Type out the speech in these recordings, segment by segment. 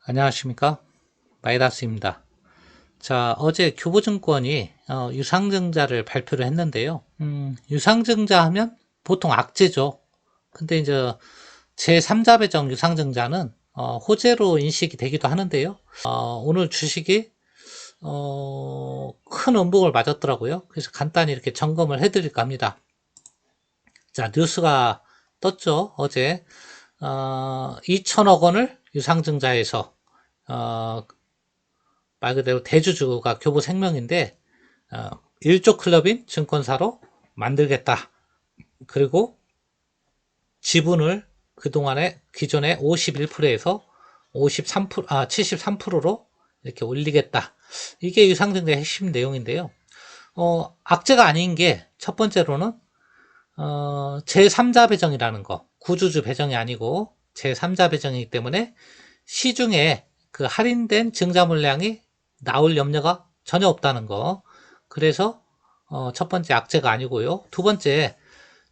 안녕하십니까, 마이다스입니다. 자, 어제 교보증권이 유상증자를 발표를 했는데요. 유상증자 하면 보통 악재죠. 근데 이제 제3자 배정 유상증자는 호재로 인식이 되기도 하는데요. 오늘 주식이 큰 음봉을 맞았더라고요. 그래서 간단히 이렇게 점검을 해드릴까 합니다. 자, 뉴스가 떴죠. 어제 2천억 원을 유상증자해서 말 그대로 대주주가 교보생명인데 1조 클럽인 증권사로 만들겠다. 그리고 지분을 그동안에 기존에 51%에서 73%로 이렇게 올리겠다. 이게 유상증자의 핵심 내용인데요. 악재가 아닌 게 첫 번째로는 제3자 배정이라는 거, 구주주 배정이 아니고 제3자 배정이기 때문에 시중에 그 할인된 증자 물량이 나올 염려가 전혀 없다는 거. 그래서 첫 번째 악재가 아니고요. 두 번째,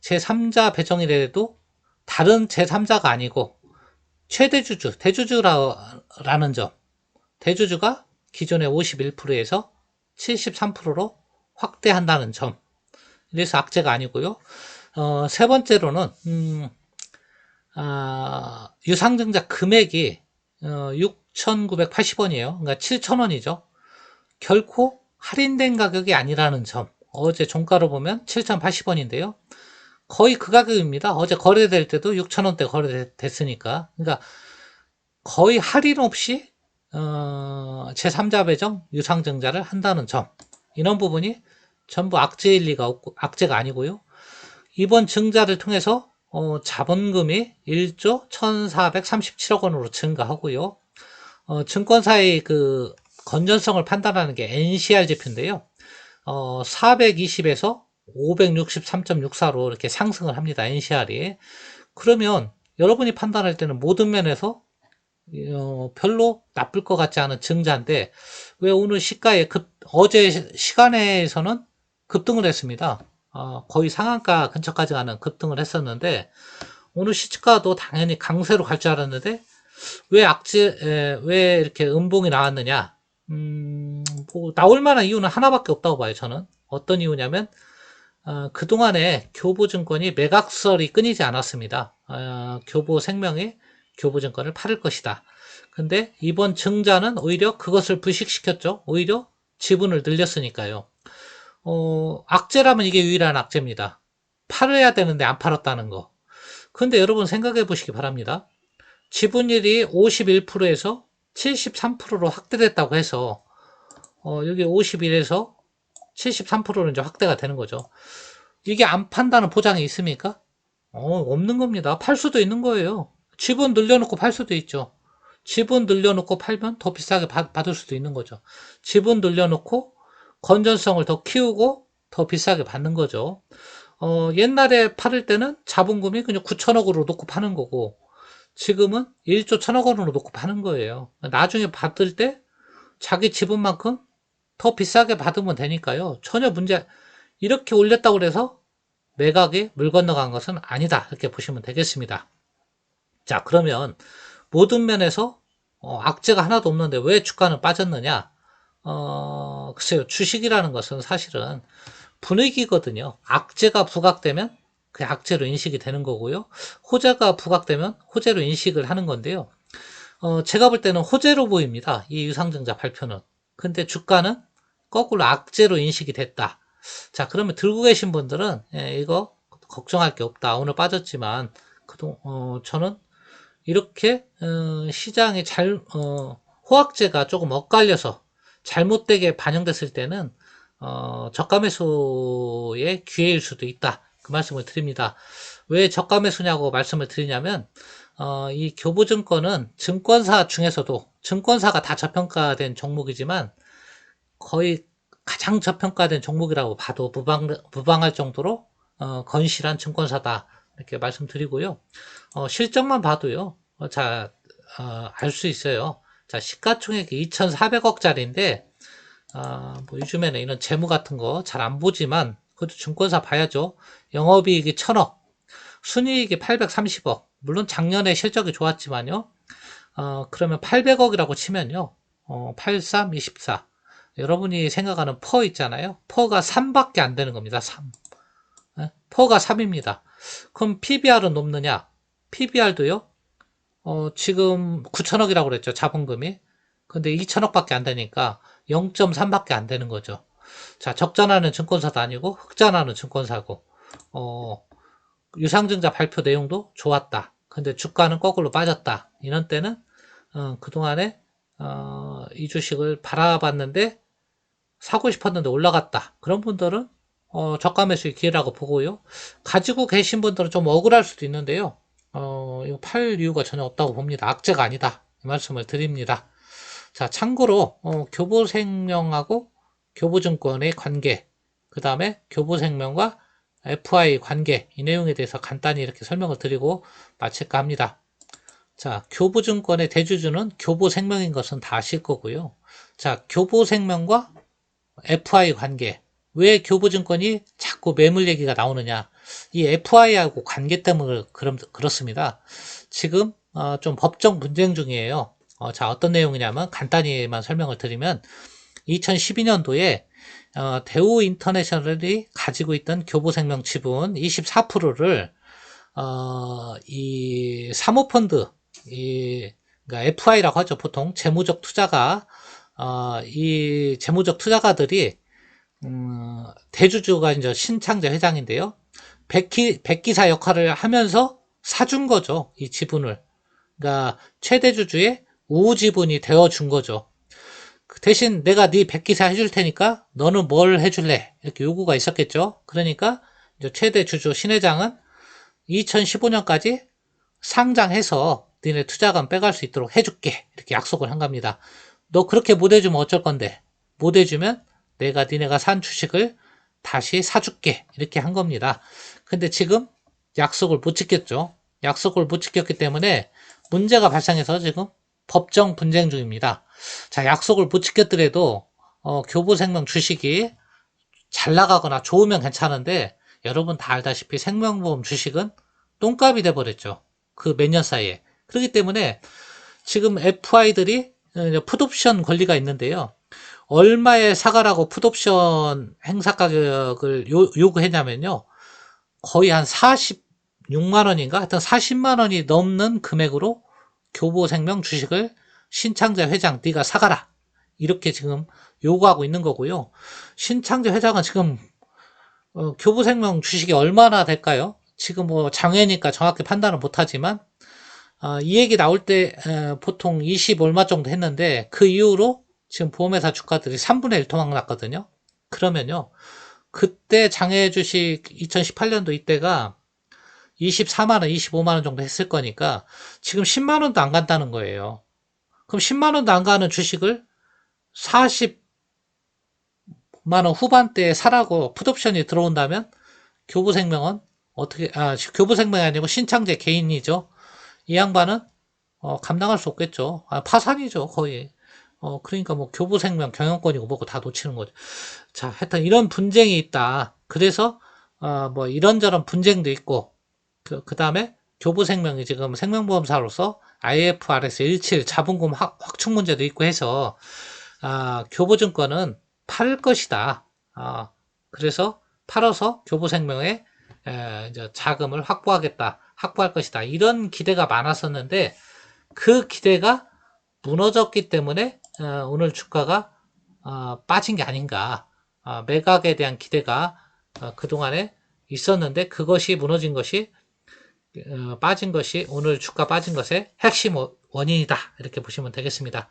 제3자 배정이라도 다른 제3자가 아니고 최대주주, 대주주라는 점. 대주주가 기존의 51%에서 73%로 확대한다는 점. 그래서 악재가 아니고요. 세 번째로는 유상증자 금액이 6,980원이에요. 그러니까 7,000원이죠. 결코 할인된 가격이 아니라는 점. 어제 종가로 보면 7,080원인데요. 거의 그 가격입니다. 어제 거래될 때도 6,000원대 거래됐으니까. 그러니까 거의 할인 없이 제3자 배정 유상증자를 한다는 점. 이런 부분이 전부 악재일 리가 없고, 악재가 아니고요. 이번 증자를 통해서 자본금이 1조 1,437억 원으로 증가하고요. 증권사의 그 건전성을 판단하는 게 NCR 지표인데요. 420에서 563.64로 이렇게 상승을 합니다. NCR이. 그러면 여러분이 판단할 때는 모든 면에서 별로 나쁠 것 같지 않은 증자인데 왜 오늘 시가에 어제 시간에서는 급등을 했습니다. 거의 상한가 근처까지 가는 급등을 했었는데 오늘 시가도 당연히 강세로 갈 줄 알았는데 왜 이렇게 음봉이 나왔느냐? 뭐 나올 만한 이유는 하나밖에 없다고 봐요. 저는 어떤 이유냐면 그동안에 교보증권이 매각설이 끊이지 않았습니다. 교보생명이 교보증권을 팔을 것이다. 근데 이번 증자는 오히려 그것을 부식시켰죠. 오히려 지분을 늘렸으니까요. 악재라면 이게 유일한 악재입니다. 팔아야 되는데 안 팔았다는 거. 근데 여러분 생각해 보시기 바랍니다. 지분율이 51%에서 73%로 확대됐다고 해서 여기 51에서 73%로 이제 확대가 되는 거죠. 이게 안 판다는 보장이 있습니까? 없는 겁니다. 팔 수도 있는 거예요. 지분 늘려놓고 팔 수도 있죠. 지분 늘려놓고 팔면 더 비싸게 받을 수도 있는 거죠. 지분 늘려놓고 건전성을 더 키우고 더 비싸게 받는 거죠. 옛날에 팔을 때는 자본금이 그냥 9천억으로 놓고 파는 거고 지금은 1조 1천억 원으로 놓고 파는 거예요. 나중에 받을 때 자기 지분만큼 더 비싸게 받으면 되니까요. 전혀 이렇게 올렸다고 해서 매각에 물 건너간 것은 아니다. 이렇게 보시면 되겠습니다. 자, 그러면 모든 면에서 악재가 하나도 없는데 왜 주가는 빠졌느냐? 글쎄요. 주식이라는 것은 사실은 분위기거든요. 악재가 부각되면 그 악재로 인식이 되는 거고요. 호재가 부각되면 호재로 인식을 하는 건데요. 제가 볼 때는 호재로 보입니다. 이 유상증자 발표는. 근데 주가는 거꾸로 악재로 인식이 됐다. 자, 그러면 들고 계신 분들은 이거 걱정할 게 없다. 오늘 빠졌지만 저는 이렇게 시장이 호황제가 조금 엇갈려서 잘못되게 반영됐을 때는 저가 매수의 기회일 수도 있다. 그 말씀을 드립니다. 왜 저가 매수냐고 말씀을 드리냐면 이 교보증권은 증권사 중에서도 증권사가 다 저평가된 종목이지만 거의 가장 저평가된 종목이라고 봐도 무방할 정도로 건실한 증권사다. 이렇게 말씀드리고요. 실적만 봐도요. 알 수 있어요. 자, 시가총액이 2,400억짜리인데 뭐 요즘에는 이런 재무 같은 거 잘 안 보지만 그것도 증권사 봐야죠. 영업이익이 1,000억, 순이익이 830억. 물론 작년에 실적이 좋았지만요. 그러면 800억이라고 치면요. 83, 24. 여러분이 생각하는 퍼 있잖아요. 퍼가 3밖에 안 되는 겁니다. 3. 퍼가 3입니다. 그럼 PBR은 높느냐? PBR도요. 지금 9천억이라고 그랬죠. 자본금이. 근데 2천억밖에 안 되니까 0.3밖에 안 되는 거죠. 자, 적자나는 증권사도 아니고 흑자나는 증권사고. 유상증자 발표 내용도 좋았다. 근데 주가는 거꾸로 빠졌다. 이런 때는 그동안에 이 주식을 바라봤는데 사고 싶었는데 올라갔다. 그런 분들은 저가 매수의 기회라고 보고요. 가지고 계신 분들은 좀 억울할 수도 있는데요. 이거 팔 이유가 전혀 없다고 봅니다. 악재가 아니다. 이 말씀을 드립니다. 자, 참고로 교보생명하고 교보증권의 관계, 그 다음에 교보생명과 FI 관계, 이 내용에 대해서 간단히 이렇게 설명을 드리고 마칠까 합니다. 자, 교보증권의 대주주는 교보생명인 것은 다 아실 거고요. 자, 교보생명과 FI 관계. 왜 교보증권이 자꾸 매물 얘기가 나오느냐. 이 FI하고 관계 때문에 그렇습니다. 지금 좀 법정 분쟁 중이에요. 자, 어떤 내용이냐면 간단히만 설명을 드리면 2012년도에 대우 인터내셔널이 가지고 있던 교보생명 지분 24%를 이 사모펀드, 그러니까 FI라고 하죠. 보통 재무적 투자가 이 재무적 투자가들이 대주주가 이제 신창재 회장인데요. 백기사 역할을 하면서 사준 거죠. 이 지분을. 그러니까 최대주주의 우지분이 되어준 거죠. 대신 내가 네 백기사 해줄 테니까 너는 뭘 해줄래? 이렇게 요구가 있었겠죠. 그러니까 이제 최대주주 신회장은 2015년까지 상장해서 니네 투자금 빼갈 수 있도록 해줄게. 이렇게 약속을 한 겁니다. 너 그렇게 못 해주면 어쩔 건데? 못 해주면 내가 니네가 산 주식을 다시 사줄게. 이렇게 한 겁니다. 근데 지금 약속을 못 지켰죠. 약속을 못 지켰기 때문에 문제가 발생해서 지금 법정 분쟁 중입니다. 자, 약속을 못 지켰더라도 교보생명 주식이 잘 나가거나 좋으면 괜찮은데 여러분 다 알다시피 생명보험 주식은 똥값이 돼버렸죠. 그 몇 년 사이에. 그렇기 때문에 지금 FI들이 풋옵션 권리가 있는데요. 얼마에 사가라고 풋옵션 행사 가격을 요구했냐면요. 거의 한 46만 원인가? 하여튼 40만 원이 넘는 금액으로 교보생명 주식을 신창재 회장 네가 사가라. 이렇게 지금 요구하고 있는 거고요. 신창재 회장은 지금 교보생명 주식이 얼마나 될까요? 지금 뭐 장외니까 정확히 판단을 못하지만 이 얘기 나올 때 보통 20 얼마 정도 했는데 그 이후로 지금 보험회사 주가들이 3분의 1 토막 났거든요. 그러면요. 그때 장외 주식 2018년도 이때가 24만 원, 25만 원 정도 했을 거니까 지금 10만 원도 안 간다는 거예요. 그럼 10만 원도 안 가는 주식을 40만 원 후반대에 사라고 풋옵션이 들어온다면 교보생명은 어떻게 교보생명이 아니고 신창재 개인이죠. 이 양반은 감당할 수 없겠죠. 파산이죠, 거의. 그러니까 뭐 교보생명 경영권이고 뭐고 다 놓치는 거죠. 자, 하여튼 이런 분쟁이 있다. 그래서 뭐 이런저런 분쟁도 있고 그 다음에 교보생명이 지금 생명보험사로서 IFRS 17 자본금 확충 문제도 있고 해서 교보증권은 팔 것이다. 그래서 팔아서 교보생명에 이제 자금을 확보할 것이다. 이런 기대가 많았었는데 그 기대가 무너졌기 때문에 오늘 주가가 빠진 게 아닌가. 매각에 대한 기대가 그동안에 있었는데 그것이 무너진 것이 빠진 것이 오늘 주가 빠진 것의 핵심 원인이다. 이렇게 보시면 되겠습니다.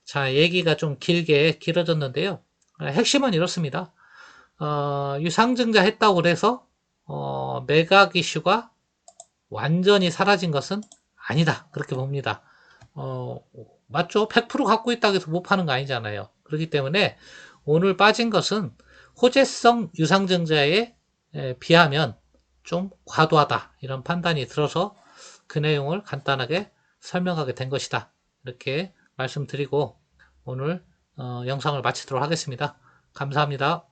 자, 얘기가 좀 길어졌는데요. 핵심은 이렇습니다. 유상증자 했다고 그래서 매각 이슈가 완전히 사라진 것은 아니다. 그렇게 봅니다. 맞죠? 100% 갖고 있다고 해서 못 파는 거 아니잖아요. 그렇기 때문에 오늘 빠진 것은 호재성 유상증자에 비하면 좀 과도하다. 이런 판단이 들어서 그 내용을 간단하게 설명하게 된 것이다. 이렇게 말씀드리고 오늘 영상을 마치도록 하겠습니다. 감사합니다.